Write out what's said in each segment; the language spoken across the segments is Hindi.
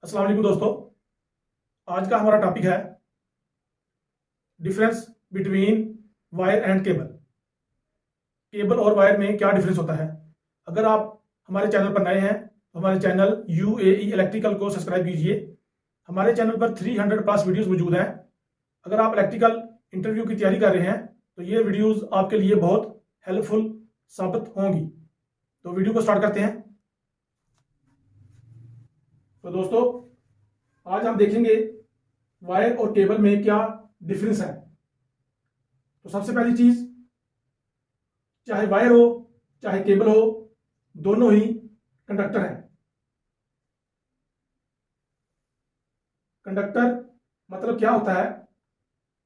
अस्सलाम वालेकुम दोस्तों, आज का हमारा टॉपिक है difference between wire and cable. Cable और वायर में क्या डिफरेंस होता है। अगर आप हमारे चैनल पर नए हैं तो हमारे चैनल UAE इलेक्ट्रिकल को सब्सक्राइब कीजिए। हमारे चैनल पर 300 प्लस वीडियोस मौजूद हैं। अगर आप इलेक्ट्रिकल इंटरव्यू की तैयारी कर रहे हैं तो ये वीडियोस आपके लिए बहुत हेल्पफुल साबित होंगी। तो वीडियो को स्टार्ट करते हैं। तो दोस्तों, आज हम देखेंगे वायर और केबल में क्या डिफरेंस है। तो सबसे पहली चीज, चाहे वायर हो चाहे केबल हो, दोनों ही कंडक्टर हैं। कंडक्टर मतलब क्या होता है?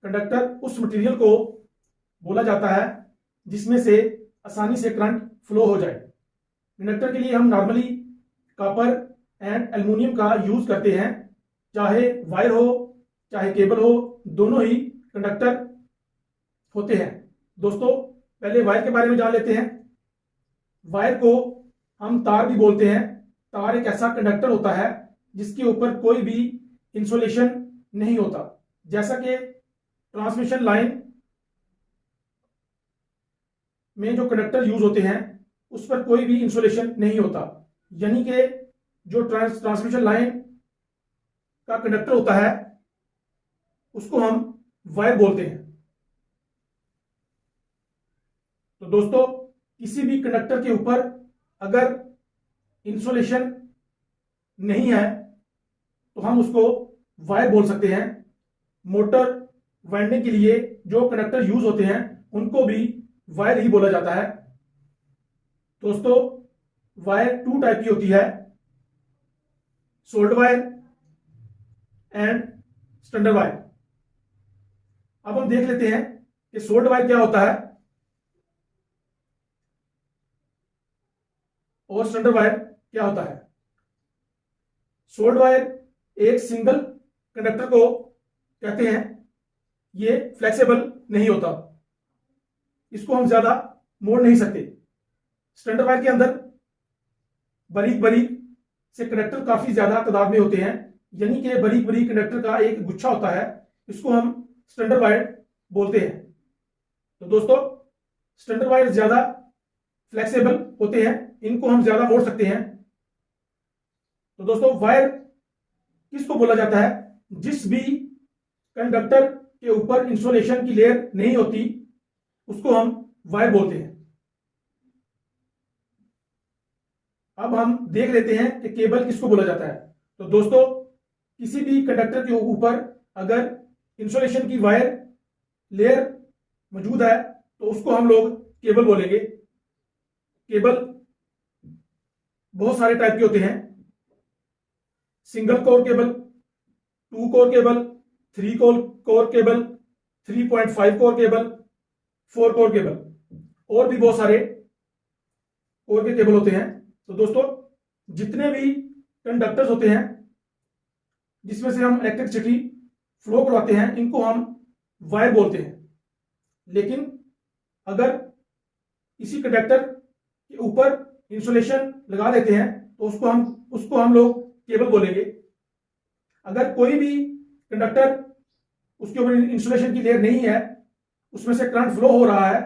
कंडक्टर उस मटेरियल को बोला जाता है जिसमें से आसानी से करंट फ्लो हो जाए। कंडक्टर के लिए हम नॉर्मली कॉपर एंड एल्युमिनियम का यूज करते हैं। चाहे वायर हो चाहे केबल हो, दोनों ही कंडक्टर होते हैं। दोस्तों, पहले वायर के बारे में जान लेते हैं। वायर को हम तार भी बोलते हैं। तार एक ऐसा कंडक्टर होता है जिसके ऊपर कोई भी इंसुलेशन नहीं होता। जैसा कि ट्रांसमिशन लाइन में जो कंडक्टर यूज होते हैं उस पर कोई भी इंसुलेशन नहीं होता, यानी कि जो ट्रांसमिशन लाइन का कंडक्टर होता है उसको हम वायर बोलते हैं। तो दोस्तों, किसी भी कंडक्टर के ऊपर अगर इंसुलेशन नहीं है तो हम उसको वायर बोल सकते हैं। मोटर वाइंडिंग के लिए जो कंडक्टर यूज होते हैं उनको भी वायर ही बोला जाता है। दोस्तों, वायर टू टाइप की होती है, sold wire and standard wire. अब हम देख लेते हैं कि सोल्ड वायर क्या होता है और स्टैंडर्ड वायर क्या होता है। सोल्ड वायर एक सिंगल कंडक्टर को कहते हैं। ये फ्लेक्सिबल नहीं होता, इसको हम ज्यादा मोड़ नहीं सकते। स्टैंडर्ड वायर के अंदर बारीक बारीक से कंडक्टर काफी ज्यादा तादाद में होते हैं, यानी कि बारीक बारीक कंडक्टर का एक गुच्छा होता है। इसको हम स्टैंडर्ड वायर बोलते हैं। तो दोस्तों, स्टैंडर्ड वायर ज्यादा फ्लेक्सिबल होते हैं, इनको हम ज्यादा मोड़ सकते हैं। तो दोस्तों, वायर किसको बोला जाता है? जिस भी कंडक्टर के ऊपर इंसुलेशन की लेयर नहीं होती उसको हम वायर बोलते हैं। अब हम देख लेते हैं कि केबल किसको बोला जाता है। तो दोस्तों, किसी भी कंडक्टर के ऊपर अगर इंसुलेशन की वायर लेयर मौजूद है तो उसको हम लोग केबल बोलेंगे। केबल बहुत सारे टाइप के होते हैं, single core cable, 2 core cable, 3 core cable, 3.5 core cable, 4 core cable और भी बहुत सारे कोर के केबल होते हैं। तो दोस्तों, जितने भी कंडक्टर्स होते हैं जिसमें से हम इलेक्ट्रिसिटी फ्लो करवाते हैं, इनको हम वायर बोलते हैं। लेकिन अगर इसी कंडक्टर के ऊपर इंसुलेशन लगा देते हैं तो उसको हम लोग केबल बोलेंगे। अगर कोई भी कंडक्टर उसके ऊपर इंसुलेशन की लेयर नहीं है, उसमें से करंट फ्लो हो रहा है,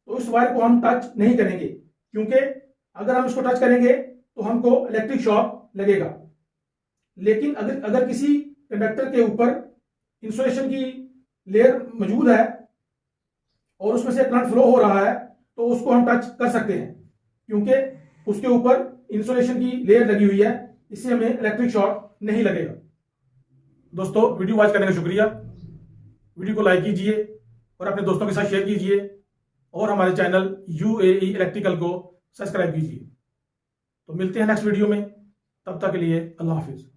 तो उस वायर को हम टच नहीं करेंगे, क्योंकि अगर हम उसको टच करेंगे तो हमको इलेक्ट्रिक शॉक लगेगा। लेकिन अगर किसी कंडक्टर के ऊपर इंसुलेशन की लेयर मौजूद है और उसमें से करंट फ्लो हो रहा है तो उसको हम टच कर सकते हैं, क्योंकि उसके ऊपर इंसुलेशन की लेयर लगी हुई है, इससे हमें इलेक्ट्रिक शॉक नहीं लगेगा। दोस्तों, वीडियो वॉच करने का शुक्रिया। वीडियो को लाइक कीजिए और अपने दोस्तों के साथ शेयर कीजिए और हमारे चैनल UAE इलेक्ट्रिकल को सब्सक्राइब कीजिए। तो मिलते हैं नेक्स्ट वीडियो में, तब तक के लिए अल्लाह हाफिज।